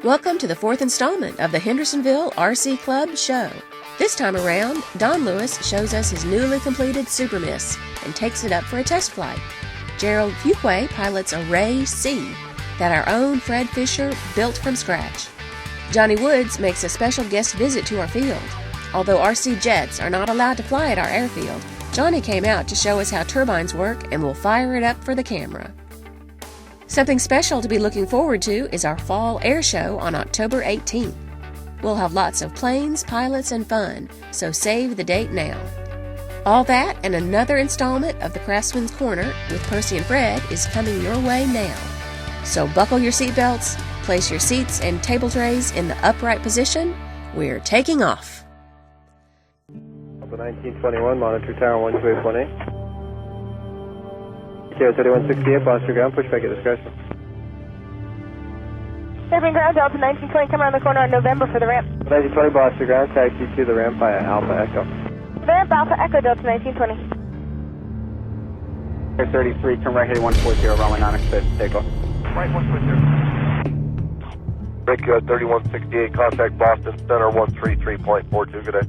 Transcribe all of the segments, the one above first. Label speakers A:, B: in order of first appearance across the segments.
A: Welcome to the fourth installment of the Hendersonville RC Club show. This time around, Don Lewis shows us his newly completed Super Miss and takes it up for a test flight. Gerald Fuquay pilots a Ray C that our own Fred Fisher built from scratch. Johnny Woods makes a special guest visit to our field. Although RC jets are not allowed to fly at our airfield, Johnny came out to show us how turbines work and we'll fire it up for the camera. Something special to be looking forward to is our fall air show on October 18th. We'll have lots of planes, pilots, and fun, so save the date now. All that and another installment of the Craftsmen's Corner with Percy and Fred is coming your way now. So buckle your seatbelts, place your seats and table trays in the upright position. We're taking off.
B: 1921, monitor tower 128.8. Sierra 3168, Boston ground, pushback at discretion.
C: Serving ground, Delta 1920, come around the corner on November for the ramp.
B: 1920, Boston ground, taxi to the ramp via Alpha Echo.
C: Ramp Alpha Echo, Delta 1920.
B: Sierra 33, turn right heading 140, rolling on expected takeoff. Right 140.
D: Brickyard 3168, contact Boston Center 133.42, good day.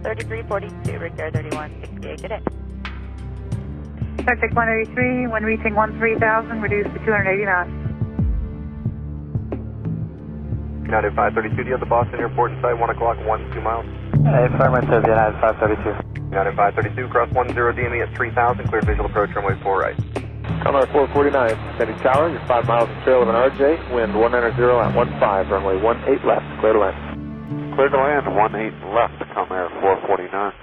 C: 3342, Brickyard 3168, good day.
E: Contact 183, when reaching 13,000, reduce to 280 knots.
D: United 532, do you have the Boston Airport in sight, 1 o'clock, 1-2 miles?
B: Fireman says United 532.
D: United 532, cross 10 DME at 3,000, cleared visual approach, runway 4 right.
B: Conroy 449, Sandy Tower, you're 5 miles in trail of an RJ, wind 190 at 15, runway 18 left, clear to land.
D: Clear to land, 18 left, Comair 449.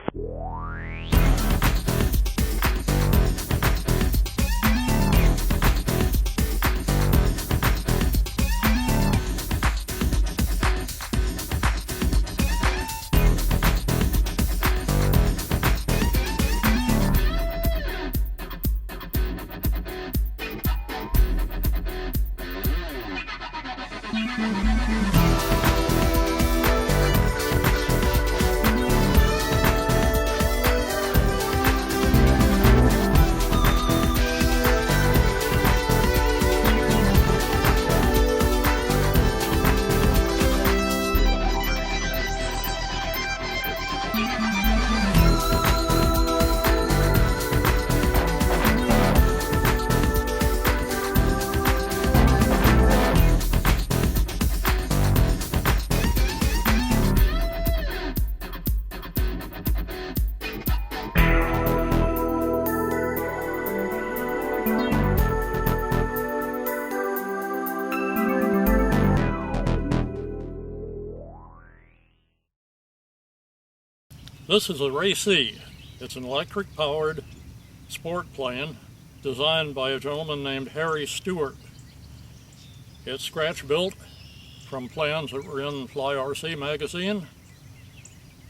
F: This is a Ray C. It's an electric-powered sport plane designed by a gentleman named Harry Stewart. It's scratch-built from plans that were in Fly RC magazine,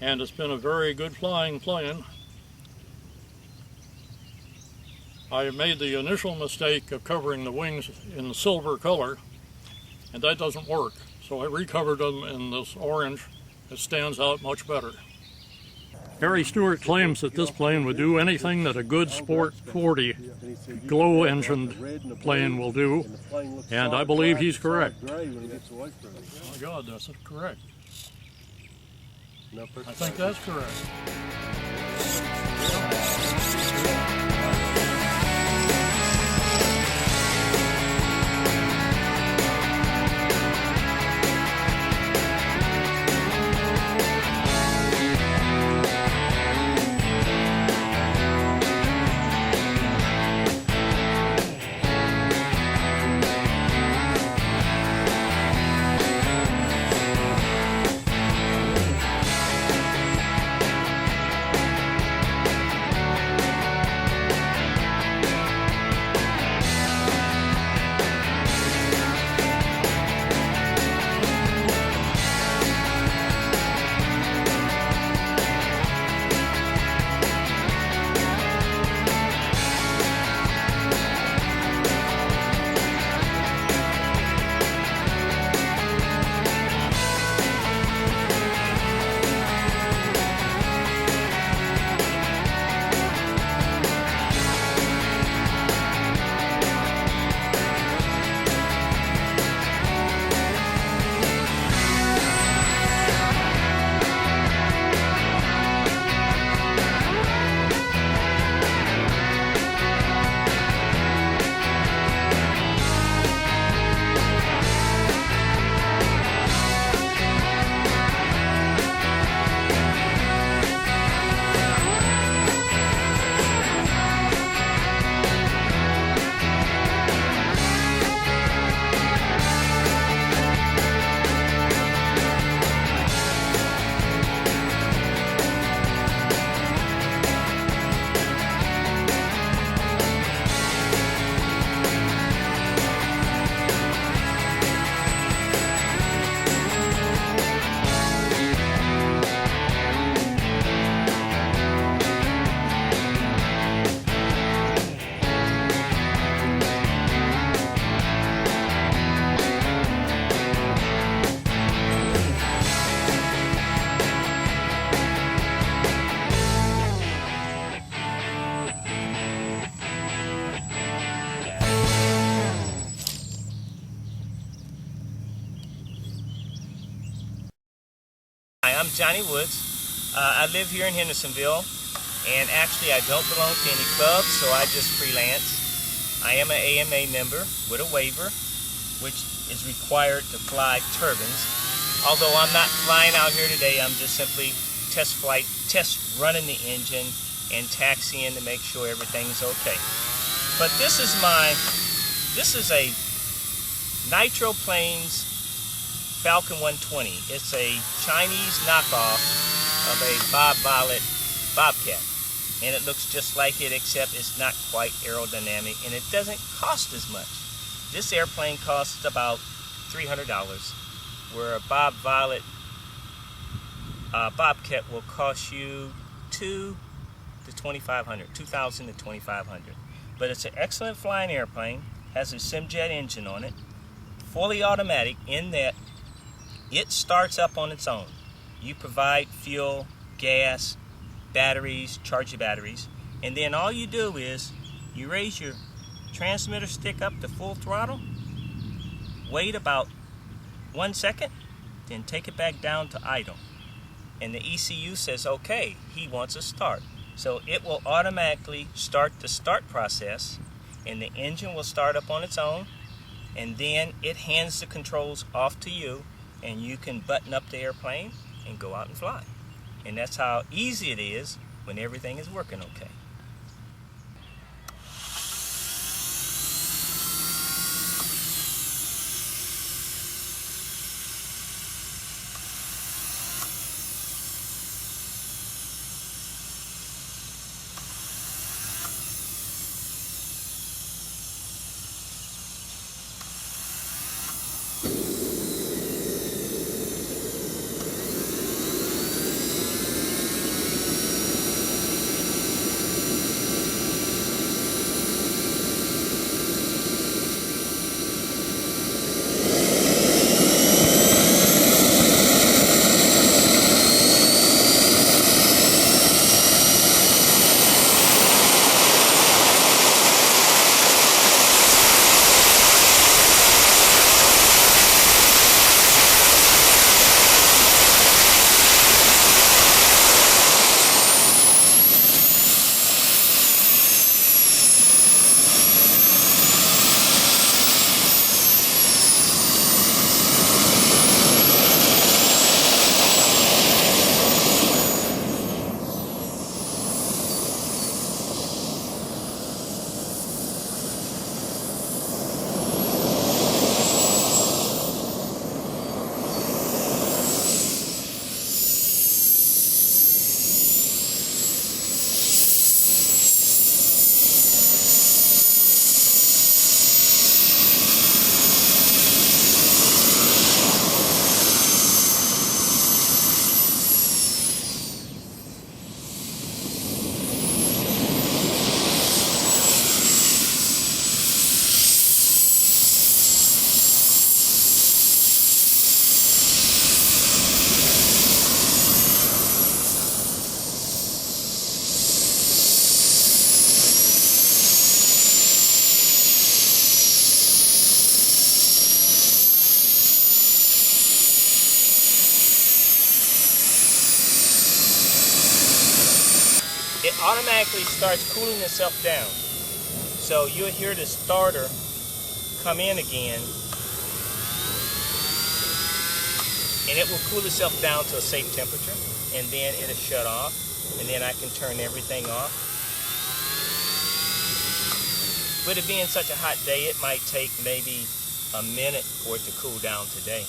F: and it's been a very good flying plane. I made the initial mistake of covering the wings in silver color, and that doesn't work. So I recovered them in this orange. It stands out much better. Harry Stewart claims that this plane would do anything that a good Sport 40 glow-engined plane will do, and I believe he's correct. Oh my God, that's correct. I think that's correct.
G: Hi, I'm Johnny Woods. I live here in Hendersonville, and actually I don't belong to any club, so I just freelance. I am an AMA member with a waiver, which is required to fly turbines. Although I'm not flying out here today, I'm just simply test running the engine and taxiing to make sure everything's okay. But this is a Nitro Planes Falcon 120. It's a Chinese knockoff of a Bob Violet Bobcat. And it looks just like it, except it's not quite aerodynamic, and it doesn't cost as much. This airplane costs about $300, where a Bob Violet Bobcat will cost you $2,000 to $2,500. But it's an excellent flying airplane, has a Simjet engine on it, fully automatic in that it starts up on its own. You provide fuel, gas, batteries, charge your batteries, and then all you do is you raise your transmitter stick up to full throttle, wait about 1 second, then take it back down to idle. And the ECU says, okay, he wants a start. So it will automatically start the start process, and the engine will start up on its own, and then it hands the controls off to you, and you can button up the airplane and go out and fly. And that's how easy it is when everything is working okay. It automatically starts cooling itself down. So you'll hear the starter come in again, and it will cool itself down to a safe temperature, and then it'll shut off, and then I can turn everything off. With it being such a hot day, it might take maybe a minute for it to cool down today.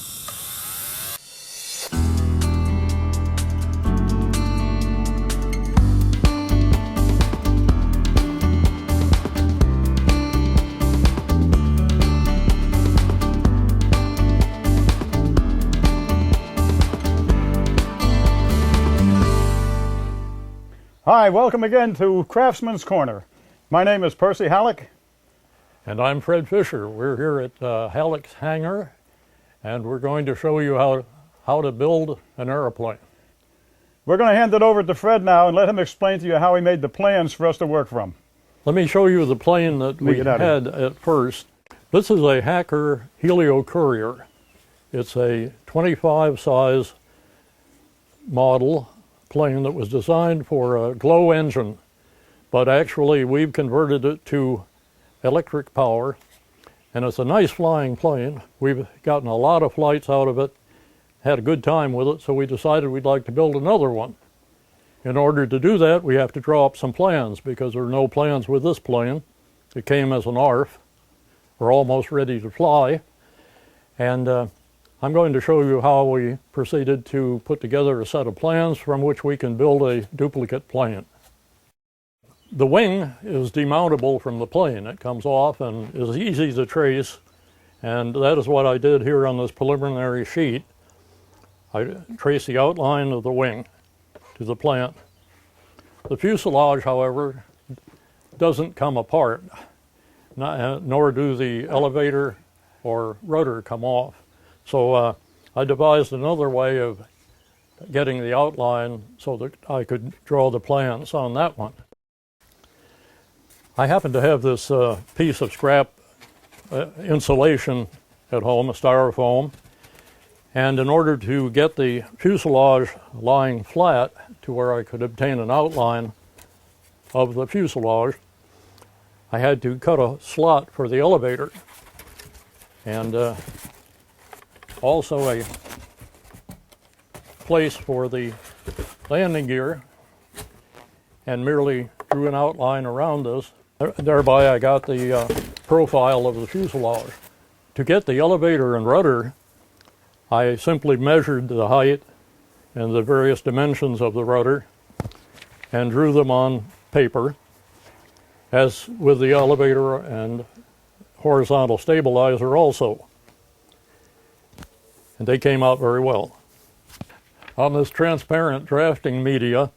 H: Hi, welcome again to Craftsmen's Corner. My name is Percy Halleck.
F: And I'm Fred Fisher. We're here at Halleck's hangar, and we're going to show you how to build an airplane.
H: We're going to hand it over to Fred now and let him explain to you how he made the plans for us to work from.
F: Let me show you the plane that we had at first. This is a Hacker Helio Courier. It's a 25 size model plane that was designed for a glow engine, but actually we've converted it to electric power, and it's a nice flying plane. We've gotten a lot of flights out of it, had a good time with it, so we decided we'd like to build another one. In order to do that, we have to draw up some plans, because there are no plans with this plane. It came as an ARF. We're almost ready to fly, and I'm going to show you how we proceeded to put together a set of plans from which we can build a duplicate plane. The wing is demountable from the plane. It comes off and is easy to trace, and that is what I did here on this preliminary sheet. I traced the outline of the wing to the plant. The fuselage, however, doesn't come apart, nor do the elevator or rudder come off. So I devised another way of getting the outline so that I could draw the plans on that one. I happen to have this piece of scrap insulation at home, a styrofoam, and in order to get the fuselage lying flat to where I could obtain an outline of the fuselage, I had to cut a slot for the elevator, and also a place for the landing gear, and merely drew an outline around this. Thereby I got the profile of the fuselage. To get the elevator and rudder, I simply measured the height and the various dimensions of the rudder and drew them on paper, as with the elevator and horizontal stabilizer also. And they came out very well. On this transparent drafting media,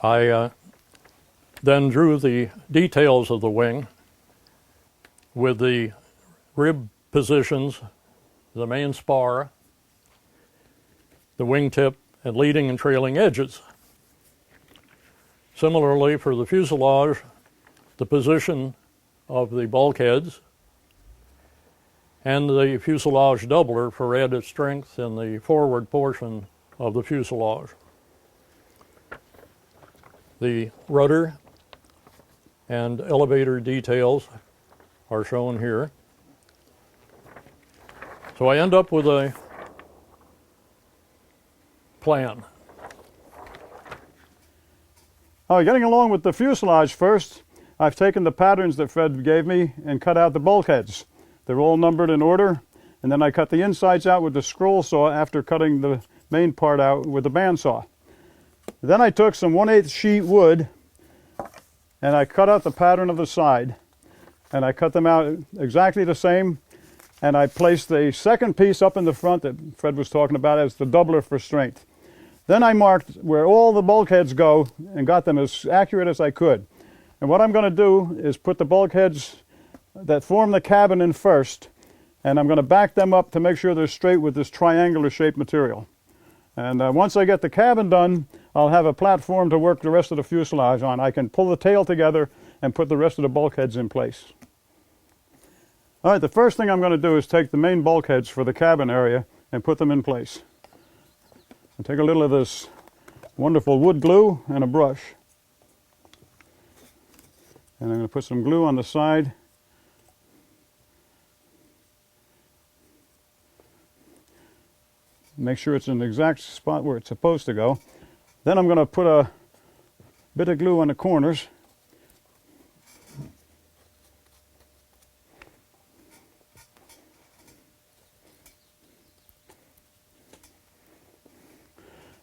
F: I then drew the details of the wing with the rib positions, the main spar, the wingtip, and leading and trailing edges. Similarly, for the fuselage, the position of the bulkheads and the fuselage doubler for added strength in the forward portion of the fuselage. The rudder and elevator details are shown here. So I end up with a plan.
H: Getting along with the fuselage first, I've taken the patterns that Fred gave me and cut out the bulkheads. They're all numbered in order, and then I cut the insides out with the scroll saw after cutting the main part out with the bandsaw. Then I took some 1/8 sheet wood and I cut out the pattern of the side, and I cut them out exactly the same, and I placed the second piece up in the front that Fred was talking about as the doubler for strength. Then I marked where all the bulkheads go and got them as accurate as I could. And what I'm going to do is put the bulkheads that form the cabin in first, and I'm going to back them up to make sure they're straight with this triangular shaped material. And once I get the cabin done, I'll have a platform to work the rest of the fuselage on. I can pull the tail together and put the rest of the bulkheads in place. All right, the first thing I'm going to do is take the main bulkheads for the cabin area and put them in place. I'll take a little of this wonderful wood glue and a brush. And I'm going to put some glue on the side. Make sure it's in the exact spot where it's supposed to go. Then I'm going to put a bit of glue on the corners.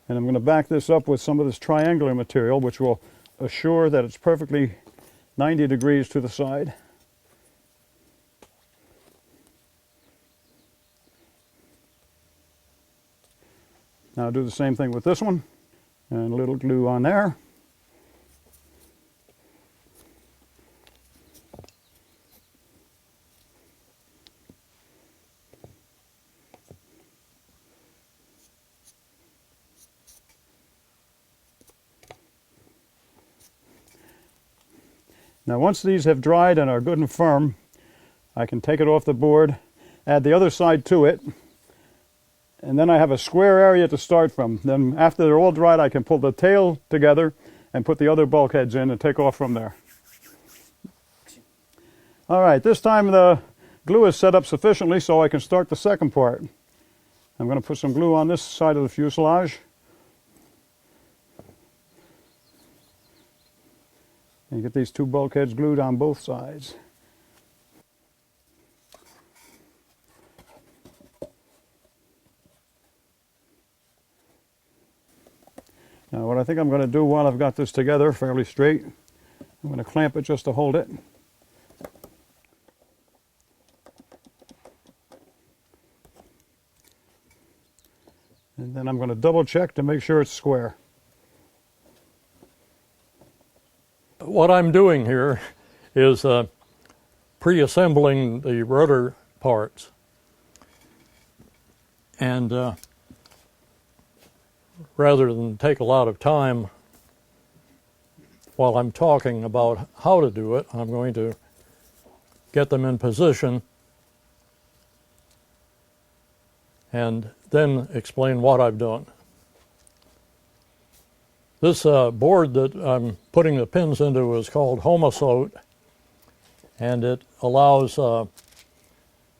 H: And I'm going to back this up with some of this triangular material, which will assure that it's perfectly 90 degrees to the side. Now I'll do the same thing with this one, and a little glue on there. Now once these have dried and are good and firm, I can take it off the board, add the other side to it, And then I have a square area to start from. Then after they're all dried, I can pull the tail together and put the other bulkheads in and take off from there. All right, this time the glue is set up sufficiently so I can start the second part. I'm going to put some glue on this side of the fuselage. And get these two bulkheads glued on both sides. Now what I think I'm going to do while I've got this together fairly straight, I'm going to clamp it just to hold it. And then I'm going to double check to make sure it's square.
F: What I'm doing here is pre-assembling the rudder parts. And rather than take a lot of time while I'm talking about how to do it, I'm going to get them in position and then explain what I've done. This board that I'm putting the pins into is called Homosote, and it allows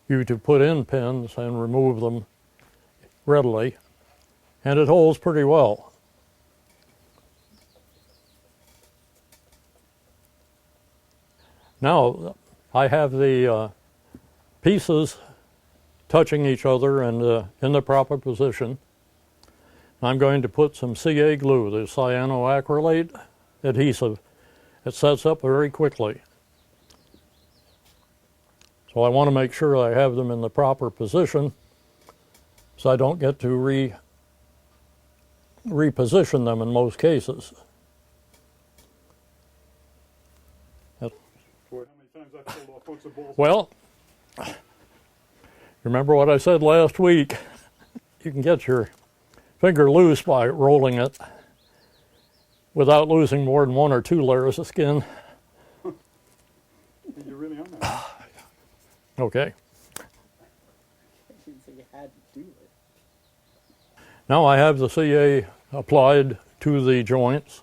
F: you to put in pins and remove them readily, and it holds pretty well. Now I have the pieces touching each other and in the proper position. I'm going to put some CA glue, the cyanoacrylate adhesive. It sets up very quickly. So I want to make sure I have them in the proper position so I don't get to reposition them in most cases. Well, remember what I said last week? You can get your finger loose by rolling it without losing more than 1 or 2 layers of skin.
H: You're really on that.
F: Okay. Now I have the CA applied to the joints,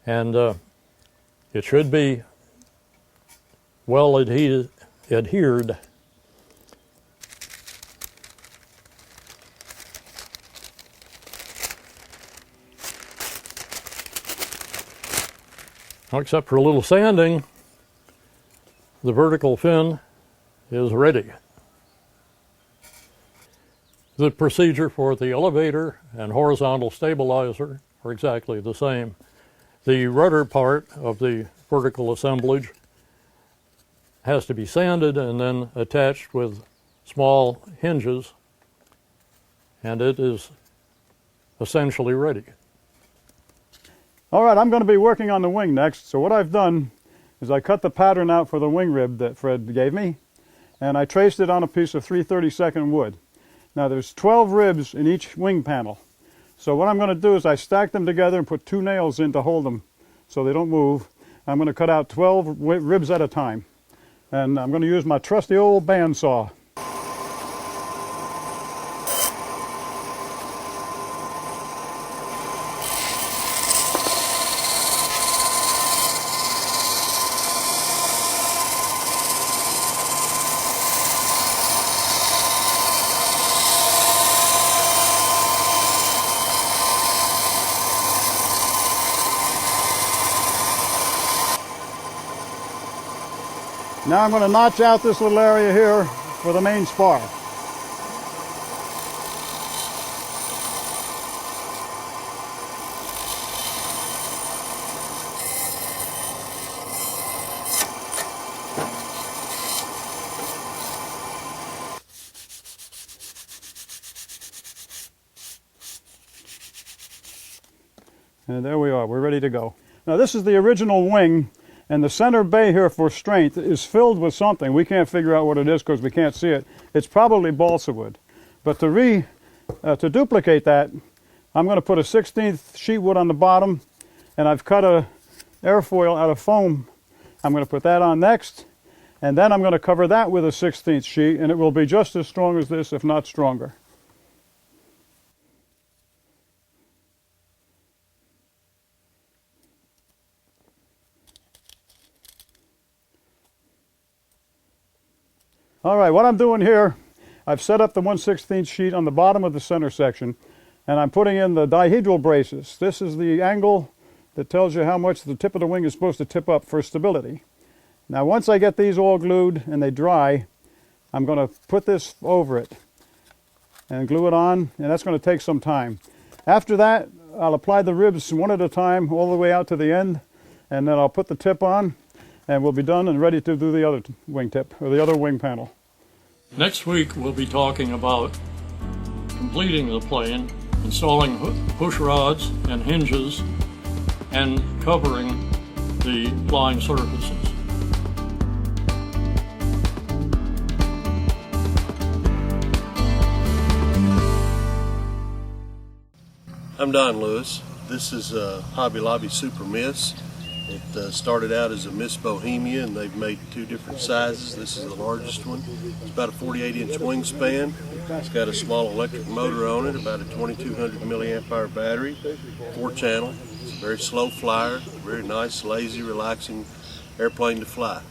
F: and it should be well adhered. Except for a little sanding, the vertical fin is ready. The procedure for the elevator and horizontal stabilizer are exactly the same. The rudder part of the vertical assemblage has to be sanded and then attached with small hinges, and it is essentially ready.
H: All right, I'm going to be working on the wing next. So what I've done is I cut the pattern out for the wing rib that Fred gave me, and I traced it on a piece of 3/32 wood. Now there's 12 ribs in each wing panel. So what I'm going to do is I stack them together and put 2 nails in to hold them so they don't move. I'm going to cut out 12 ribs at a time. And I'm going to use my trusty old bandsaw. Now I'm going to notch out this little area here for the main spar. And there we are, we're ready to go. Now this is the original wing, and the center bay here for strength is filled with something. We can't figure out what it is because we can't see it. It's probably balsa wood. But to duplicate that, I'm going to put a 1/16 sheet wood on the bottom, and I've cut a airfoil out of foam. I'm going to put that on next, and then I'm going to cover that with a 1/16 sheet, and it will be just as strong as this, if not stronger. All right, what I'm doing here, I've set up the 1/16 sheet on the bottom of the center section, and I'm putting in the dihedral braces. This is the angle that tells you how much the tip of the wing is supposed to tip up for stability. Now, once I get these all glued and they dry, I'm going to put this over it and glue it on, and that's going to take some time. After that, I'll apply the ribs one at a time all the way out to the end, and then I'll put the tip on, and we'll be done and ready to do the other wing tip, or the other wing panel.
F: Next week we'll be talking about completing the plane, installing push rods and hinges, and covering the flying surfaces.
I: I'm Don Lewis. This is Hobby Lobby Super Miss. It started out as a Miss Bohemia, and they've made 2 different sizes. This is the largest one. It's about a 48-inch wingspan. It's got a small electric motor on it, about a 2200 milliamp hour battery, 4-channel. It's a very slow flyer, very nice, lazy, relaxing airplane to fly.